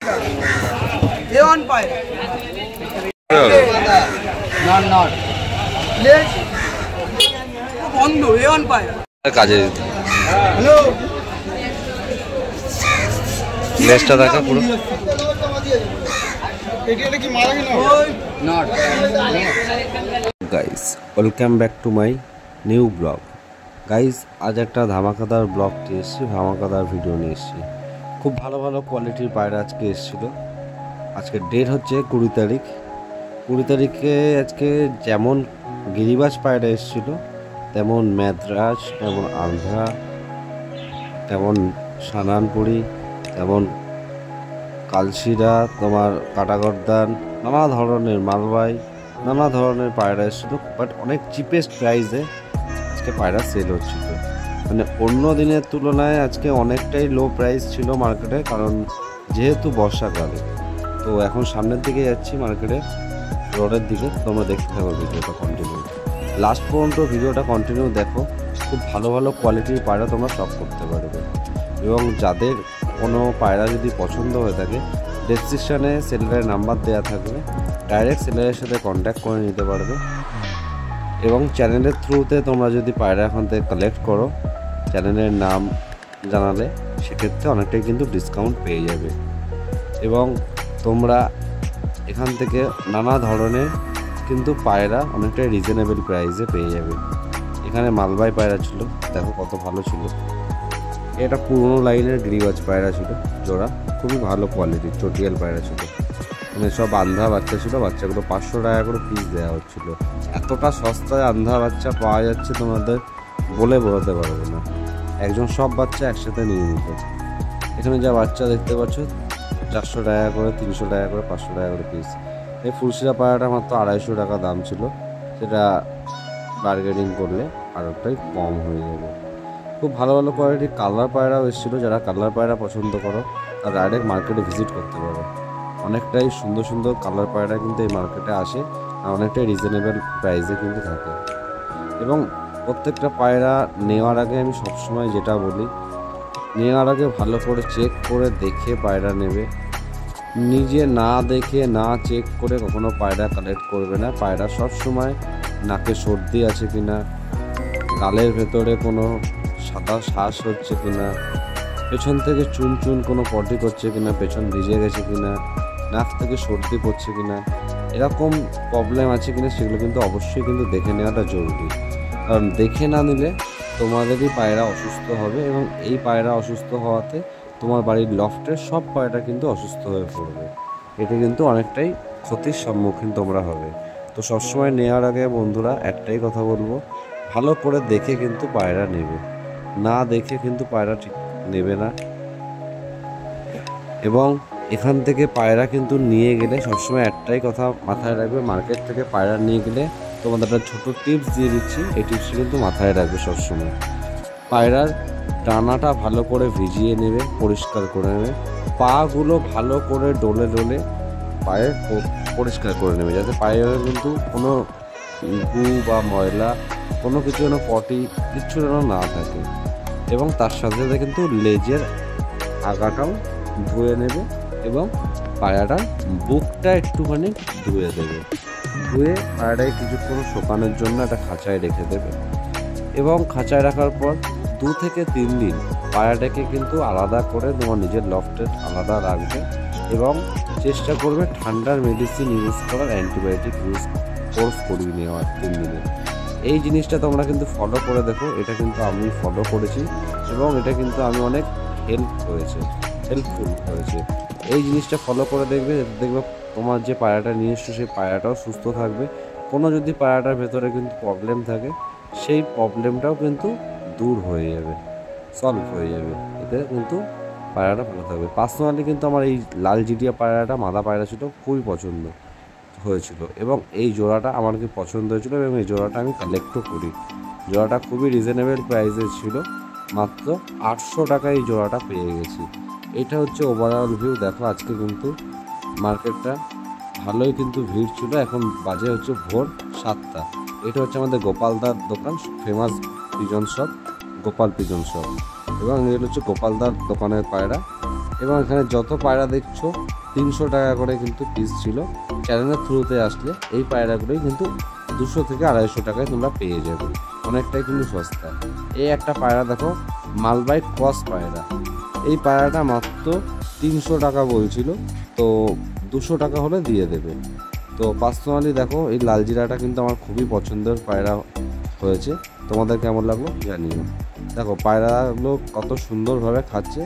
A1 পায়রা not লেজ বন্ধ A1 পায়রা কাজে দিতে। হ্যালো লেজটা দেখা পুরো এটা কি মারা গেল not guys welcome back to my new blog. Guys আজ একটা ধামাকাদার ব্লগ নিয়ে এসেছি, ধামাকাদার ভিডিও নিয়ে এসেছি। খুব ভালো ভালো কোয়ালিটির পায়রা আজকে এসেছিলো। আজকে ডেট হচ্ছে 20 তারিখ। 20 তারিখে আজকে যেমন গিরিবাজ পায়রা এসেছিলো, তেমন ম্যাদ্রাস, তেমন আন্ধ্রা, তেমন সানানপুরি, তেমন কালশিরা, তোমার কাটাগর্দান, নানা ধরনের মালবাই, নানা ধরনের পায়রা এসেছিলো। বাট অনেক চিপেস্ট প্রাইসে আজকে পায়রা সেল হচ্ছিল। মানে অন্য দিনের তুলনায় আজকে অনেকটাই লো প্রাইস ছিল মার্কেটে, কারণ যেহেতু বর্ষাকালে। তো এখন সামনের দিকে যাচ্ছি মার্কেটে, রোডের দিকে। তোমরা দেখতে থাকো ভিডিওটা কন্টিনিউ, লাস্ট পর্যন্ত ভিডিওটা কন্টিনিউ দেখো। খুব ভালো ভালো কোয়ালিটির পায়রা তোমরা শপ করতে পারবে। এবং যাদের কোনো পায়রা যদি পছন্দ হয়ে থাকে, ডেসক্রিপশানে সেলারের নাম্বার দেওয়া থাকবে, ডাইরেক্ট সেলারের সাথে কন্ট্যাক্ট করে নিতে পারবে। এবং চ্যানেলের থ্রুতে তোমরা যদি পায়রা এখান থেকে কালেক্ট করো, চ্যানেলের নাম জানালে সেক্ষেত্রে অনেকটাই কিন্তু ডিসকাউন্ট পেয়ে যাবে। এবং তোমরা এখান থেকে নানা ধরনের কিন্তু পায়রা অনেকটাই রিজনেবল প্রাইসে পেয়ে যাবে। এখানে মালবাই পায়রা ছিল, দেখো কত ভালো ছিল। এটা পুরনো লাইনের গিরিবাজ পায়রা ছিল জোড়া, খুবই ভালো কোয়ালিটির চটিয়াল পায়রা ছিল। মানে সব আন্ধা বাচ্চা ছিল, বাচ্চাগুলো 500 টাকা করে পিস দেওয়া হচ্ছিলো। এতটা সস্তায় আন্ধা বাচ্চা পাওয়া যাচ্ছে তোমাদের বলে বোঝাতে পারবো না। একজন সব বাচ্চা একসাথে নিয়ে নিত। এখানে যা বাচ্চা দেখতে পাচ্ছ 400 টাকা করে, 300 টাকা করে, 500 টাকা করে পিস। এই ফুলশিরা পায়রাটা মাত্র 250 টাকা দাম ছিল, সেটা বার্গেনিং করলে আরেকটাই কম হয়ে যাবে। খুব ভালো ভালো কোয়ালিটির কালার পায়রাও এসেছিলো। যারা কালার পায়রা পছন্দ করো তারা ডাইরেক্ট মার্কেটে ভিজিট করতে পারো। অনেকটাই সুন্দর সুন্দর কালার পায়রা কিন্তু এই মার্কেটে আসে, আর অনেকটাই রিজনেবল প্রাইসে কিন্তু থাকে। এবং প্রত্যেকটা পায়রা নেওয়ার আগে আমি সবসময় যেটা বলি, নেওয়ার আগে ভালো করে চেক করে দেখে পায়রা নেবে। নিজে না দেখে না চেক করে কখনো পায়রা কালেক্ট করবে না। পায়রা সবসময় নাকে সর্দি আছে কিনা, গালের ভেতরে কোনো সাদা শ্বাস হচ্ছে কিনা, পেছন থেকে চুন চুন কোনো পটি করছে কিনা, পেছন ভিজে গেছে কিনা, নাক থেকে সর্দি পড়ছে কিনা, এরকম প্রবলেম আছে কিনা, সেগুলো কিন্তু অবশ্যই কিন্তু দেখে নেওয়াটা জরুরি। কারণ দেখে না নিলে তোমাদেরই পায়রা অসুস্থ হবে, এবং এই পায়রা অসুস্থ হওয়াতে তোমার বাড়ির লফটের সব পায়রা কিন্তু অসুস্থ হয়ে পড়বে। এটা কিন্তু অনেকটাই ক্ষতির সম্মুখীন তোমরা হবে। তো সবসময় নেওয়ার আগে বন্ধুরা একটাই কথা বলবো, ভালো করে দেখে কিন্তু পায়রা নেবে, না দেখে কিন্তু পায়রা ঠিক নেবে না। এবং এখান থেকে পায়রা কিন্তু নিয়ে গেলে সবসময় একটাই কথা মাথায় রাখবে, মার্কেট থেকে পায়রা নিয়ে গেলে তোমাদের একটা ছোটো টিপস দিয়ে দিচ্ছি, এই টিপসটা কিন্তু মাথায় রাখবে সবসময়। পায়রার ডানাটা ভালো করে ভিজিয়ে নেবে, পরিষ্কার করে নেবে, পাগুলো ভালো করে ডলে ডলে পায়ে পরিষ্কার করে নেবে, যাতে পায়ে কিন্তু কোনো গু বা ময়লা কোনো কিছু যেন পটি কিচ্ছু যেন না থাকে। এবং তার সাথে সাথে কিন্তু লেজের আগাটাও ধুয়ে নেবে, এবং পায়রাটার বুকটা একটুখানি ধুয়ে দেবে। ধুয়ে পায়রাটাকে কিছুক্ষণ শুকানোর জন্য একটা খাঁচায় রেখে দেবে। এবং খাঁচায় রাখার পর 2 থেকে 3 দিন পায়রাটাকে কিন্তু আলাদা করে তোমার নিজের লফটে আলাদা রাখবে। এবং চেষ্টা করবে ঠান্ডার মেডিসিন ইউজ করার, অ্যান্টিবায়োটিক কোর্স করিয়ে নেওয়ার 3 দিনে। এই জিনিসটা তোমরা কিন্তু ফলো করে দেখো, এটা কিন্তু আমি ফলো করেছি এবং এটা কিন্তু আমি অনেক হেল্পফুল হয়েছে। এই জিনিসটা ফলো করে দেখবে তোমার যে পায়রাটা নিয়ে এসছো সেই পায়রাটাও সুস্থ থাকবে। কোনো যদি পায়রাটার ভেতরে কিন্তু প্রবলেম থাকে, সেই প্রবলেমটাও কিন্তু দূর হয়ে যাবে, সলভ হয়ে যাবে। এতে কিন্তু পায়রাটা ভালো থাকবে। পার্সোনালি কিন্তু আমার এই লাল জিটিয়া পায়রাটা, মাদা পায়রা ছিল, খুবই পছন্দ হয়েছিল। এবং এই জোড়াটা আমার কি পছন্দ হয়েছিল, এবং এই জোড়াটা আমি কালেক্টও করি। জোড়াটা খুবই রিজনেবল প্রাইসে ছিল, মাত্র 800 টাকায় এই জোড়াটা পেয়ে গেছি। এটা হচ্ছে ওভারঅল ভিউ। দেখো আজকে কিন্তু মার্কেটটা ভালোই কিন্তু ভিড় ছিল। এখন বাজে হচ্ছে ভোর 7টা। এটা হচ্ছে আমাদের গোপালদার দোকান, famous pigeon shop, Gopal pigeon shop. এবং এগুলো হচ্ছে গোপালদার দোকানের পায়রা। এবং এখানে যত পায়রা দেখছো 300 টাকা করে কিন্তু পিস ছিল। চ্যানেলের থ্রুতে আসলে এই পায়রাগুলোই কিন্তু 200 থেকে 250 টাকায় তোমরা পেয়ে যাবে, অনেকটাই কিন্তু সস্তা। এই একটা পায়রা দেখো, মালবাই ক্রস পায়রা। এই পায়রাটা মাত্র 300 টাকা বলছিল, তো 200 টাকা হলে দিয়ে দেবে। তো পার্সোনালি দেখো এই লাল জিরাটা কিন্তু আমার খুবই পছন্দের পায়রা হয়েছে। তোমাদের কেমন লাগলো জানিও। দেখো পায়রাগুলো কত সুন্দরভাবে খাচ্ছে,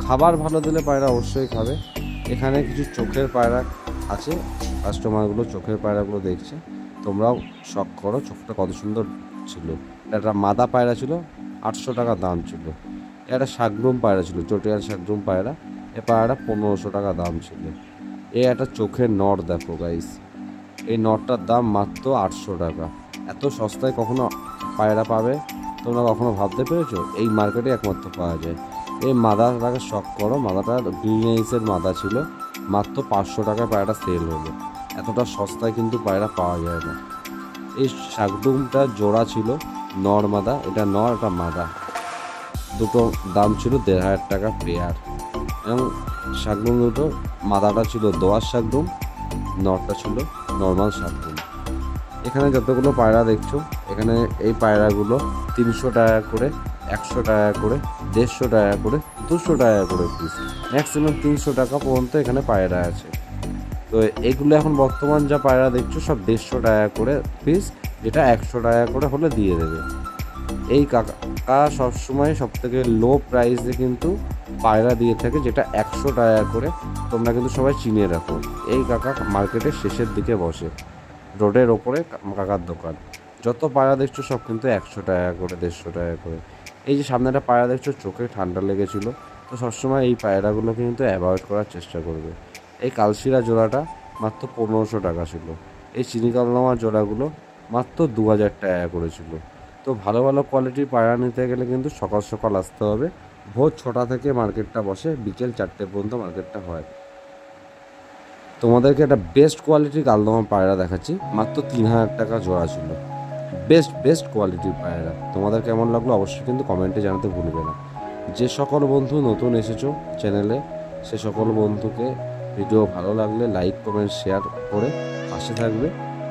খাবার ভালো দিলে পায়রা অবশ্যই খাবে। এখানে কিছু চোখের পায়রা আছে, কাস্টমারগুলো চোখের পায়রাগুলো দেখছে, তোমরাও শখ করো। চোখটা কত সুন্দর ছিল। একটা মাদা পায়রা ছিল, 800 টাকা দাম ছিল। একটা শাকরুম পায়রা ছিল, চটিয়াল শাকরুম পায়রা, এ পায়রাটা 1500 টাকা দাম ছিল। এই একটা চোখের নট দেখো গাইস, এই নটটার দাম মাত্র 800 টাকা। এত সস্তায় কখনো পায়রা পাবে তোমরা কখনো ভাবতে পেরেছো? এই মার্কেটে একমাত্র পাওয়া যায়। এই মাদাটাকে শখ করো, মাদাটা গ্রিনেইসের মাদা ছিল, মাত্র 500 টাকায় পায়রাটা সেল হলো। এতটা সস্তায় কিন্তু পায়রা পাওয়া যায় না। এই শাকডুমটা জোড়া ছিল, নর মাদা, এটা নর, এটা মাদা, দুটো দাম ছিল 1500 টাকা পেয়ার। এবং শাকডুম দুটো, মাদাটা ছিল দোয়াশ শাকডুম, নরটা ছিল নর্মাল শাকডুম। এখানে যতগুলো পায়রা দেখছো, এখানে এই পায়রাগুলো 300 টাকা করে, 100 টাকা করে, 150 টাকা করে, 200 টাকা করে পিস, ম্যাক্সিমাম 300 টাকা পর্যন্ত এখানে পায়রা আছে। তো এগুলো এখন বর্তমান যা পায়রা দেখছো সব 150 টাকা করে পিস, যেটা 100 টাকা করে হলে দিয়ে দেবে। এই কাকা সবসময় সব থেকে লো প্রাইসে কিন্তু পায়রা দিয়ে থাকে, যেটা 100 টাকা করে। তোমরা কিন্তু সবাই চিনে রাখো, এই কাকা মার্কেটের শেষের দিকে বসে, রোডের ওপরে কাকার দোকান। যত পায়রা দেখছো সব কিন্তু 100 টাকা করে, 150 টাকা করে। এই যে সামনে একটা পায়রা দেখছো, চোখে ঠান্ডা লেগেছিল, তো সবসময় এই পায়রাগুলো কিন্তু অ্যাভয়েড করার চেষ্টা করবে। এই কালশিরা জোড়াটা মাত্র 1500 টাকা ছিল। এই চিনিকালনামা জোড়াগুলো মাত্র 2000 টাকা করেছিল। তো ভালো ভালো কোয়ালিটির পায়রা নিতে গেলে কিন্তু সকাল সকাল আসতে হবে। ভোর 6টা থেকে মার্কেটটা বসে, বিকেল 4টে পর্যন্ত মার্কেটটা হয়। তোমাদেরকে একটা বেস্ট কোয়ালিটির কালদমা পায়রা দেখাচ্ছি, মাত্র 3000 টাকা জোড়া ছিল। বেস্ট কোয়ালিটির পায়রা। তোমাদের কেমন লাগলো অবশ্যই কিন্তু কমেন্টে জানাতে ভুলবে না। যে সকল বন্ধু নতুন এসেছো চ্যানেলে, সে সকল বন্ধুকে ভিডিও ভালো লাগলে লাইক কমেন্ট শেয়ার করে পাশে থাকবে,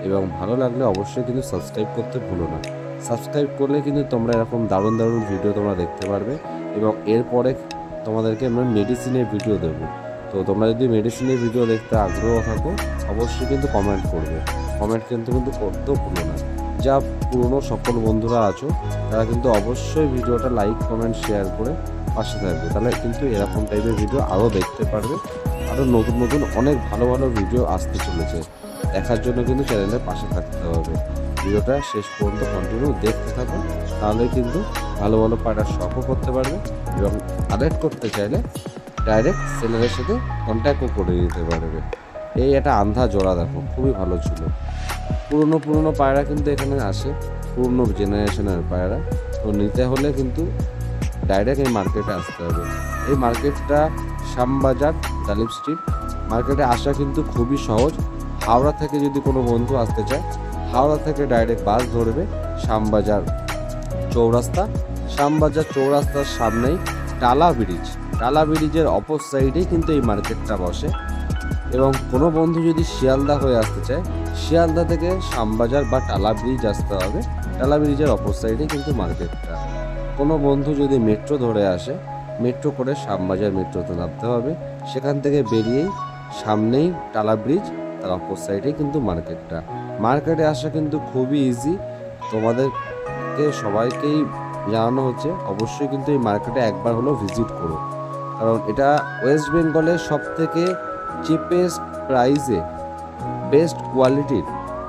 এবং ভালো লাগলে অবশ্যই কিন্তু সাবস্ক্রাইব করতে ভুলো না। সাবস্ক্রাইব করলে কিন্তু তোমরা এরকম দারুণ দারুণ ভিডিও তোমরা দেখতে পারবে। এবং এরপরে তোমাদেরকে আমরা মেডিসিনের ভিডিও দেবো। তো তোমরা যদি মেডিসিনের ভিডিও দেখতে আগ্রহ থাকো অবশ্যই কিন্তু কমেন্ট করবে। কমেন্ট কিন্তু করতেও ভুলো না। যা পুরনো সকল বন্ধুরা আছো তারা কিন্তু অবশ্যই ভিডিওটা লাইক কমেন্ট শেয়ার করে পাশে থাকবে, তাহলে কিন্তু এরকম টাইপের ভিডিও আরও দেখতে পারবে। আরও নতুন নতুন অনেক ভালো ভালো ভিডিও আসতে চলেছে, দেখার জন্য কিন্তু চ্যানেলের পাশে থাকতে হবে। ভিডিওটা শেষ পর্যন্ত কন্টিনিউ দেখতে থাকো, তাহলে কিন্তু ভালো ভালো পায়রা শখও করতে পারবে, এবং কালেক্ট করতে চাইলে ডাইরেক্ট সেলারের সাথে কন্ট্যাক্টও করে দিতে পারবে। এই একটা আন্ধা জোড়া দেখো, খুবই ভালো ছিল। পুরনো পায়রা কিন্তু এখানে আসে, পুরনো জেনারেশনের পায়রা। তো নিতে হলে কিন্তু ডাইরেক্ট এই মার্কেটে আসতে হবে। এই মার্কেটটা শ্যামবাজার, ডালিম স্ট্রিট। মার্কেটে আসা কিন্তু খুবই সহজ। হাওড়া থেকে যদি কোনো বন্ধু আসতে চায়, হাওড়া থেকে ডাইরেক্ট বাস ধরবে শ্যামবাজার চৌরাস্তা। শ্যামবাজার চৌরাস্তার সামনেই টালা ব্রিজ, টালা ব্রিজের অপর সাইডেই কিন্তু এই মার্কেটটা বসে। এবং কোনো বন্ধু যদি শিয়ালদা হয়ে আসতে চায়, শিয়ালদা থেকে শ্যামবাজার বা টালা ব্রিজ আসতে হবে। টালা ব্রিজের অপর সাইডে কিন্তু মার্কেটটা। কোনো বন্ধু যদি মেট্রো ধরে আসে, মেট্রো করে শ্যামবাজার মেট্রোতে নামতে হবে। সেখান থেকে বেরিয়েই সামনেই টালা ব্রিজ, তার অপর সাইডেই কিন্তু মার্কেটটা। মার্কেটে আসা কিন্তু খুবই ইজি। তোমাদেরকে সবাইকেই জানানো হচ্ছে অবশ্যই কিন্তু এই মার্কেটে একবার হলেও ভিজিট করো, কারণ এটা ওয়েস্ট বেঙ্গলের সবথেকে চিপেস্ট প্রাইসে বেস্ট কোয়ালিটির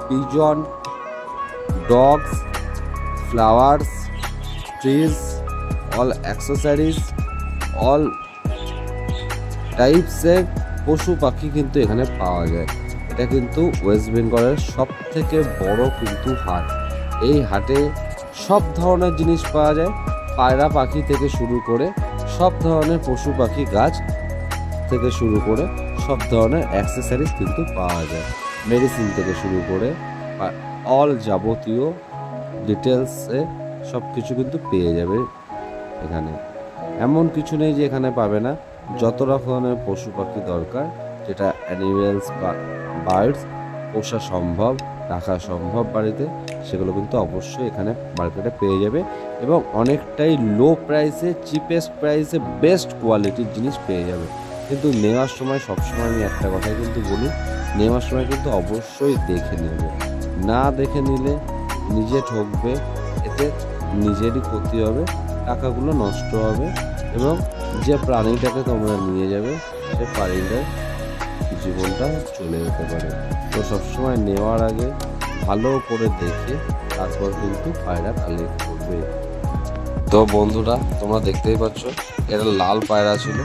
pigeon, dogs, flowers, trees, all accessories, all টাইপসের পশু পাখি কিন্তু এখানে পাওয়া যায়। এটা কিন্তু ওয়েস্ট বেঙ্গলের সব থেকে বড় কিন্তু হাট। এই হাটে সব ধরনের জিনিস পাওয়া যায়, পায়রা পাখি থেকে শুরু করে সব ধরনের পশু পাখি, গাছ থেকে শুরু করে সব ধরনের অ্যাক্সেসরিজ কিন্তু পাওয়া যায়। মেডিসিন থেকে শুরু করে অল যাবতীয় ডিটেলসে সব কিছু কিন্তু পেয়ে যাবে এখানে। এমন কিছু নেই যে এখানে পাবে না। যত রকমের পশু পাখি দরকার, যেটা অ্যানিমেলস বা বার্ডস পোষা সম্ভব, রাখা সম্ভব বাড়িতে, সেগুলো কিন্তু অবশ্যই এখানে মার্কেটে পেয়ে যাবে এবং অনেকটাই লো প্রাইসে, চিপেস্ট প্রাইসে বেস্ট কোয়ালিটির জিনিস পেয়ে যাবে। কিন্তু নেওয়ার সময় সবসময় আমি একটা কথাই কিন্তু বলি, নেওয়ার সময় কিন্তু অবশ্যই দেখে নেবে। না দেখে নিলে নিজে ঠকবে, এতে নিজেরই ক্ষতি হবে, টাকাগুলো নষ্ট হবে এবং যে প্রাণীটাকে তোমরা নিয়ে যাবে সে প্রাণীটার জীবনটা চলে যেতে পারে। তো সবসময় নেওয়ার আগে ভালো করে দেখে তারপর কিন্তু পায়রা কালেক্ট করবে। তো বন্ধুরা, তোমরা দেখতেই পাচ্ছ এটা লাল পায়রা ছিল।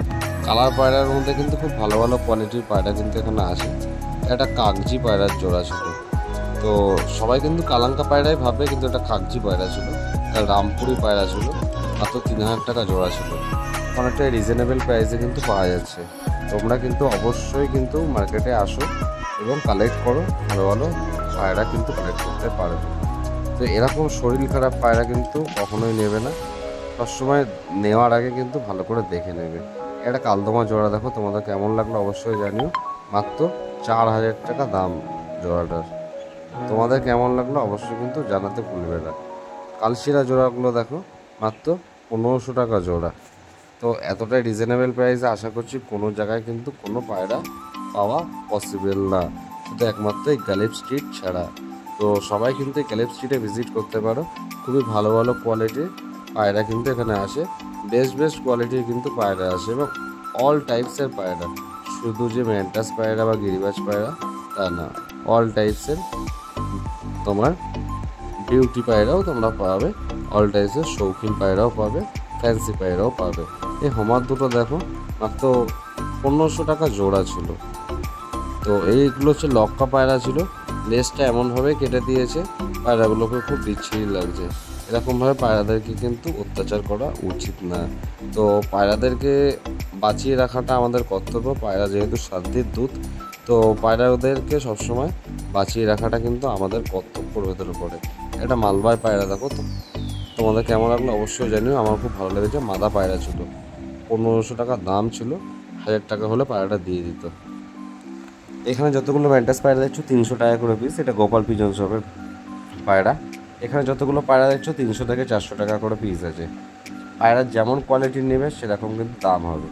কালার পায়রার মধ্যে কিন্তু খুব ভালো ভালো কোয়ালিটির পায়রা কিন্তু এখানে আসে। এটা কাগজি পায়রার জোড়া ছিল। তো সবাই কিন্তু কালাঙ্কা পায়রাই ভাবে, কিন্তু এটা কাগজি পায়রা ছিল। এটা রামপুরি পায়রা ছিল, মাত্র 3000 টাকা জোড়া ছিল। অনেকটাই রিজনেবল প্রাইসে কিন্তু পাওয়া যাচ্ছে। তোমরা কিন্তু অবশ্যই কিন্তু মার্কেটে আসো এবং কালেক্ট করো, ভালো ভালো পায়রা কিন্তু কালেক্ট করতে পারবে। তো এরকম শরীর খারাপ পায়রা কিন্তু কখনোই নেবে না, সবসময় নেওয়ার আগে কিন্তু ভালো করে দেখে নেবে। একটা কালদমা জোড়া দেখো, তোমাদের কেমন লাগলো অবশ্যই জানিও। মাত্র 4000 টাকা দাম জোড়াটার। তোমাদের কেমন লাগলো অবশ্যই কিন্তু জানাতে ভুলবে না। কালশিরা জোড়াগুলো দেখো, মাত্র 1500 টাকা জোড়া। তো এতটাই রিজনেবল প্রাইসে আশা করছি কোনো জায়গায় কিন্তু কোনো পায়রা পাওয়া পসিবল না, শুধু একমাত্র এই গ্যালেপ স্ট্রিট ছাড়া। তো সবাই কিন্তু এই গ্যালেপ স্ট্রিটে ভিজিট করতে পারো। খুবই ভালো ভালো কোয়ালিটির পায়রা কিন্তু এখানে আসে, বেস্ট কোয়ালিটির কিন্তু পায়রা আসে এবং অল টাইপসের পায়রা, শুধু যে ম্যান্টাস পায়রা বা গিরিবাজ পায়রা তা না, অল টাইপসের তোমার বিউটি পায়রাও তোমরা পাবে, অল টাইপসের শৌখিন পায়রাও পাবে, ফ্যান্সি পায়রাও পাবে। এই হোমার দুটো দেখো, মাত্র 1500 টাকা জোড়া ছিল। তো এইগুলো হচ্ছে লক্কা পায়রা ছিল, লেজটা এমনভাবে কেটে দিয়েছে, পায়রাগুলোকে খুব বিচ্ছিরি লাগছে। এরকমভাবে পায়রাদেরকে কিন্তু অত্যাচার করা উচিত না। তো পায়রাদেরকে বাঁচিয়ে রাখাটা আমাদের কর্তব্য। পায়রা যেহেতু শান্তির দূত, তো পায়রাদেরকে সবসময় বাঁচিয়ে রাখাটা কিন্তু আমাদের কর্তব্যের ভেতরে পড়ে। এটা মালবাই পায়রা দেখো, তো তোমাদের কেমন লাগলো অবশ্যই জানিও। আমার খুব ভালো লেগেছে। মাদা পায়রা ছিল, 1500 টাকা দাম ছিল, 1000 টাকা হলে পায়রাটা দিয়ে দিত। এখানে যতগুলো ম্যান্টাস পায়রা দেখছো 300 টাকা করে পিস, এটা গোপাল পিজন শপের পায়রা। এখানে যতগুলো পায়রা দেখছো 300 থেকে 400 টাকা করে পিস আছে। পায়রার যেমন কোয়ালিটি নেবে সেরকম কিন্তু দাম হবে।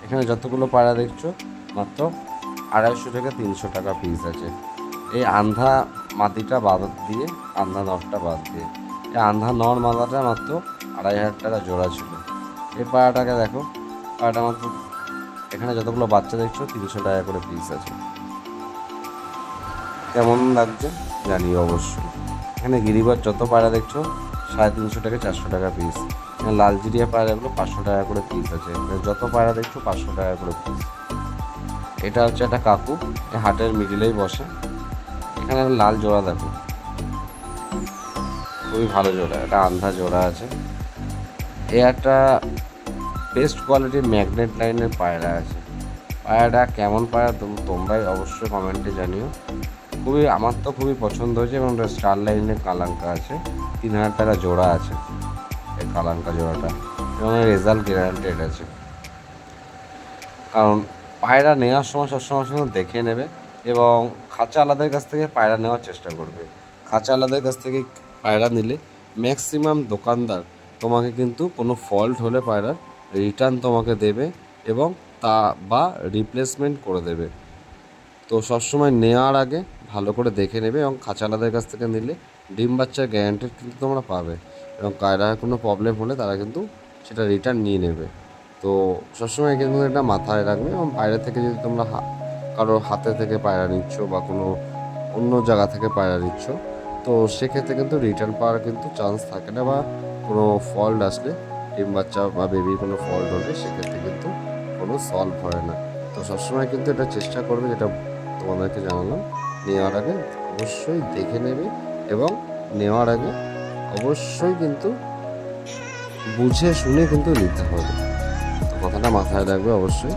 এখানে যতগুলো পায়রা দেখছো মাত্র 250 থেকে 300 টাকা পিস আছে। এই আন্ধা মাদিটা বাদ দিয়ে, আন্ধা নরটা বাদ দিয়ে, এই আন্ধা নর মাদাটা মাত্র 2500 টাকা জোড়া ছিল। এই পায়রাটাকে দেখো, পায়রাটা মাত্র, এখানে যতগুলো বাচ্চা দেখছো 300 টাকা করে পিস আছে। কেমন লাগছে জানিও অবশ্যই। এখানে গিরিবাজ যত পায়রা দেখছো 350 থেকে 400 টাকা পিস। এখানে লালজিরিয়া পায়রাগুলো 500 টাকা করে পিস আছে। যত পায়রা দেখছো 500 টাকা করে পিস। এটা হচ্ছে একটা কাকু, এই হাটের মিডিলেই বসে। এখানে লাল জোড়া দেখো, খুবই ভালো জোড়া, এটা আন্ধা জোড়া আছে। এই একটা বেস্ট কোয়ালিটির ম্যাগনেট লাইনের পায়রা আছে। পায়রাটা কেমন পায়রা তোমরাই অবশ্যই কমেন্টে জানিও। খুবই, আমার তো খুবই পছন্দ হয়েছে এবং স্টার লাইনের কালাঙ্কা আছে, 3000 টাকা জোড়া আছে এই কালাঙ্কা জোড়াটা এবং রেজাল্ট গ্যারান্টেড আছে। কারণ পায়রা নেওয়ার সময় সবসময় দেখে নেবে এবং খাঁচা আলাদার কাছ থেকে পায়রা নেওয়ার চেষ্টা করবে। খাঁচা আলাদার কাছ থেকে পায়রা নিলে ম্যাক্সিমাম দোকানদার তোমাকে কিন্তু কোনো ফল্ট হলে পায়রার রিটার্ন তোমাকে দেবে এবং তা বা রিপ্লেসমেন্ট করে দেবে। তো সবসময় নেওয়ার আগে ভালো করে দেখে নেবে এবং খাঁচা আলাদার কাছ থেকে নিলে ডিম বাচ্চার গ্যারান্টি কিন্তু তোমরা পাবে এবং পায়রার কোনো প্রবলেম হলে তারা কিন্তু সেটা রিটার্ন নিয়ে নেবে। তো সবসময় কিন্তু এটা মাথায় রাখবে এবং বাইরে থেকে যদি তোমরা কারোর হাতে থেকে পায়রা নিচ্ছ বা কোনো অন্য জায়গা থেকে পায়রা নিচ্ছ, তো সেক্ষেত্রে কিন্তু রিটার্ন পাওয়ার কিন্তু চান্স থাকে না, বা কোনো ফল্ট আসলে ডিম বাচ্চা বা বেবির কোনো ফল্ট হলে সেক্ষেত্রে কিন্তু কোনো সলভ হয় না। তো সবসময় কিন্তু এটা চেষ্টা করবে, যেটা তোমাদেরকে জানালাম, নেওয়ার আগে অবশ্যই দেখে নেবে এবং নেওয়ার আগে অবশ্যই কিন্তু বুঝে শুনে কিন্তু নিতে হবে। তো কথাটা মাথায় রাখবে অবশ্যই।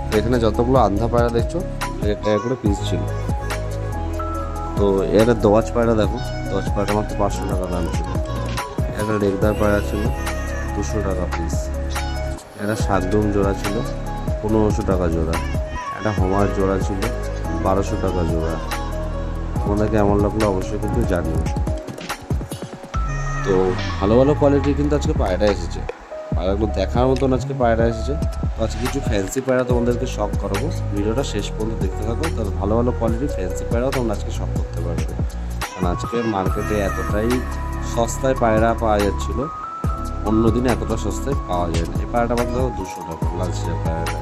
তো এখানে যতগুলো আন্ধা পায়রা দেখছো 1000 টাকা করে পিস ছিল। তো এর দোয়াজ পায়রা দেখো, দোয়াজ পায়রা মাত্র 500 টাকা দাম ছিল। একটা রেগদার পায়রা ছিল 200 টাকা পিস। একটা শাকডুম জোড়া ছিল 1500 টাকা জোড়া। একটা হোমার জোড়া ছিল 1200 টাকা জোড়া। তোমাদের কেমন লাগলো অবশ্যই কিন্তু জানিও। তো ভালো ভালো কোয়ালিটির কিন্তু আজকে পায়রা এসেছে, পায়রাগুলো দেখার মতন আজকে পায়রা এসেছে। তো আজকে কিছু ফ্যান্সি পায়রা তোমাদেরকে শখ করাবো, ভিডিওটা শেষ পর্যন্ত দেখতে থাকো। তাহলে ভালো ভালো কোয়ালিটির ফ্যান্সি পায়রাও তোমরা আজকে শখ করতে পারবে। কারণ আজকে মার্কেটে এতটাই সস্তায় পায়রা পাওয়া যাচ্ছিলো, অন্য দিনে এতটা সস্তায় পাওয়া যায় না। এই পায়রাটা মাত্র 200 টাকা, লালচিরা পায়রাটা।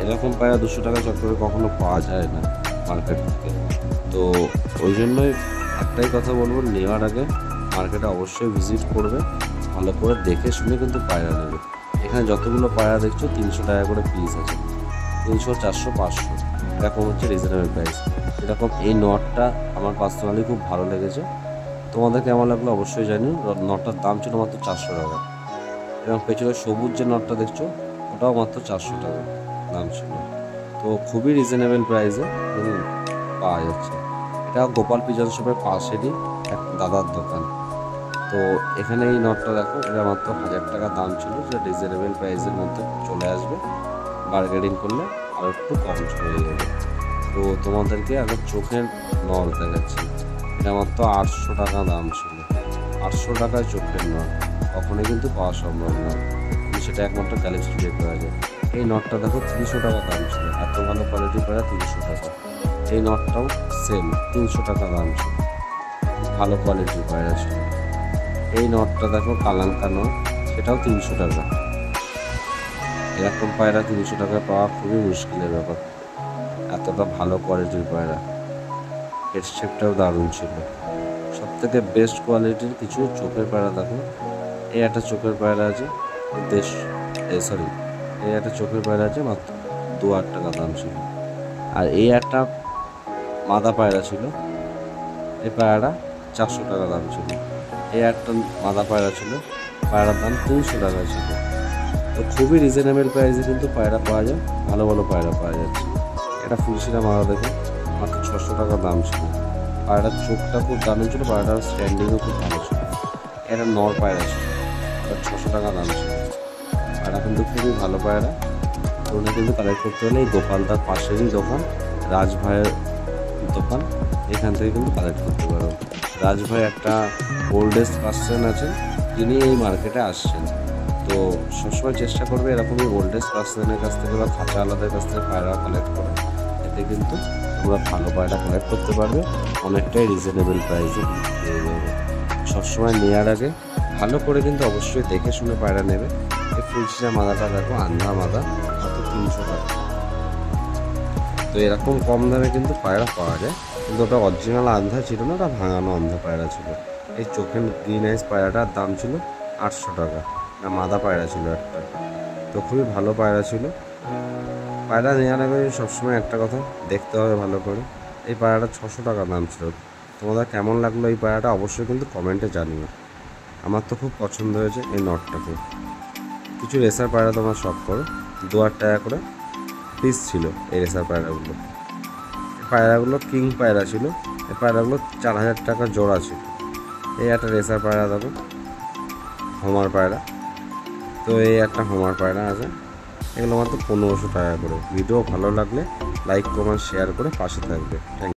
এরকম পায়রা 200 টাকা চট্টগ্রামে কখনো পাওয়া যায় না মার্কেট থেকে। তো ওই জন্যই একটাই কথা বলবো, নেওয়ার আগে মার্কেটে অবশ্যই ভিজিট করবে, ভালো করে দেখে শুনে কিন্তু পায়রা নেবে। এখানে যতগুলো পায়রা দেখছো 300 টাকা করে পিস আছে, 300, 400, 500 এরকম হচ্ছে রিজনেবল প্রাইস। এরকম এই নটটা আমার পার্সোনালি খুব ভালো লেগেছে, তোমাদের কেমন লাগলো অবশ্যই জানিও। নটটার দাম ছিল মাত্র 400 টাকা। এবং পেছনে সবুজ যে নটটা দেখছো ওটাও মাত্র 400 টাকা দাম ছিল। তো খুবই রিজনেবল প্রাইসে পাওয়া যাচ্ছে। এটা গোপাল পিজন শপের পাশেরই এক দাদার দোকান। তো এখানে এই নটটা দেখো, এটা মাত্র 1000 টাকা দাম ছিল, যেটা রিজনেবল প্রাইসের মধ্যে চলে আসবে। বার্গেনিং করলে আরও একটু কম চলে যাবে। তো তোমাদেরকে আগে চোখের নল দেখাচ্ছি। এটা মাত্র 800 টাকা দাম ছিল। 800 টাকায় চোখের নল কখনোই কিন্তু পাওয়া সম্ভব নয়, কিন্তু সেটা একমাত্র গ্যালাক্সি দিয়ে পাওয়া যায়। এই নটটা দেখো 300 টাকা দাম ছিল, এত ভালো কোয়ালিটি পায়রা 300 টাকা। এই নটটাও সেম 300 টাকা দাম ছিল, ভালো কোয়ালিটির পায়রা ছিল। এই নটটা দেখো কালাঙ্কা নট, সেটাও 300 টাকা। এরকম পায়রা 300 টাকায় পাওয়া খুবই মুশকিলের ব্যাপার, এতটা ভালো কোয়ালিটির পায়রা। হেড শেপটাও দারুণ ছিল। সব থেকে বেস্ট কোয়ালিটির কিছু চোখের পায়রা দেখো। এই একটা চোখের পায়রা আছে এই একটা চোখের পায়রা আছে মাত্র 2000 টাকা দাম ছিল। আর এই একটা মাদা পায়রা ছিল, এই পায়রাটা 400 টাকা দাম ছিল। এই একটা মাদা পায়রা ছিল, পায়রার দাম 300 টাকা ছিল। তো খুবই রিজনেবল প্রাইসে কিন্তু পায়রা পাওয়া যায়, ভালো ভালো পায়রা পাওয়া যাচ্ছে। এটা ফুলশিরা মাদা দেখো, মাত্র 600 টাকা দাম ছিল। পায়রার চোখটা খুব দারুণ ছিল, পায়রাটার স্ট্যান্ডিংও খুব ভালো ছিল। এটা নর পায়রা ছিল, এটা 600 টাকা দাম ছিল। পায়রা কিন্তু খুবই ভালো পায়রা। ওটা কিন্তু কালেক্ট করতে হলে এই গোপালদার পাশেরই দোকান, রাজভাইয়ের দোকান, এখান থেকে কিন্তু কালেক্ট করতে পারো। রাজভাই একটা ওল্ডেস্ট পার্সন আছেন, যিনি এই মার্কেটে আসছেন। তো সবসময় চেষ্টা করবে এরকমই ওল্ডেস্ট পার্সনের কাছ থেকে বা খাঁচা আলাদার কাছ থেকে পায়রা কালেক্ট করে, এতে কিন্তু তোমরা ভালো পায়রা কালেক্ট করতে পারবে, অনেকটাই রিজনেবল প্রাইসে পেয়ে যাবে। সবসময় নেওয়ার আগে ভালো করে কিন্তু অবশ্যই দেখে শুনে পায়রা নেবে। এই ফুলশিরা মাদাটা দেখো, আন্ধা মাদা, মাত্র 300 টাকা। তো এরকম কম দামে কিন্তু পায়রা পাওয়া যায়, কিন্তু ওটা অরিজিনাল আন্ধা ছিল না, ওটা ভাঙানো আন্ধা পায়রা ছিল। এই চোখের গ্রিন আইস পায়রাটার দাম ছিল 800 টাকা। না, মাদা পায়রা ছিল একটা। তো খুবই ভালো পায়রা ছিল। পায়রা নেওয়ার আগে সবসময় একটা কথা দেখতে হবে ভালো করে। এই পায়রাটা 600 টাকা দাম ছিল। তোমাদের কেমন লাগলো এই পায়রাটা অবশ্যই কিন্তু কমেন্টে জানিও। আমার তো খুব পছন্দ হয়েছে এই নটটাকে। কিছু রেসার পায়রা তোমরা শখ করো, 2000 টাকা করে পিস ছিল এই রেসার পায়রাগুলো। এই পায়রাগুলো কিং পায়রা ছিল, এই পায়রাগুলো 4000 টাকা জোড়া ছিল। এই একটা রেসার পায়রা দেখো, হোমার পায়রা। তো এই একটা হোমার পায়রা আছে, এগুলো মাত্র 1500 টাকা করে। ভিডিও ভালো লাগলে লাইক কমেন্ট শেয়ার করে পাশে থাকবে। Thank you.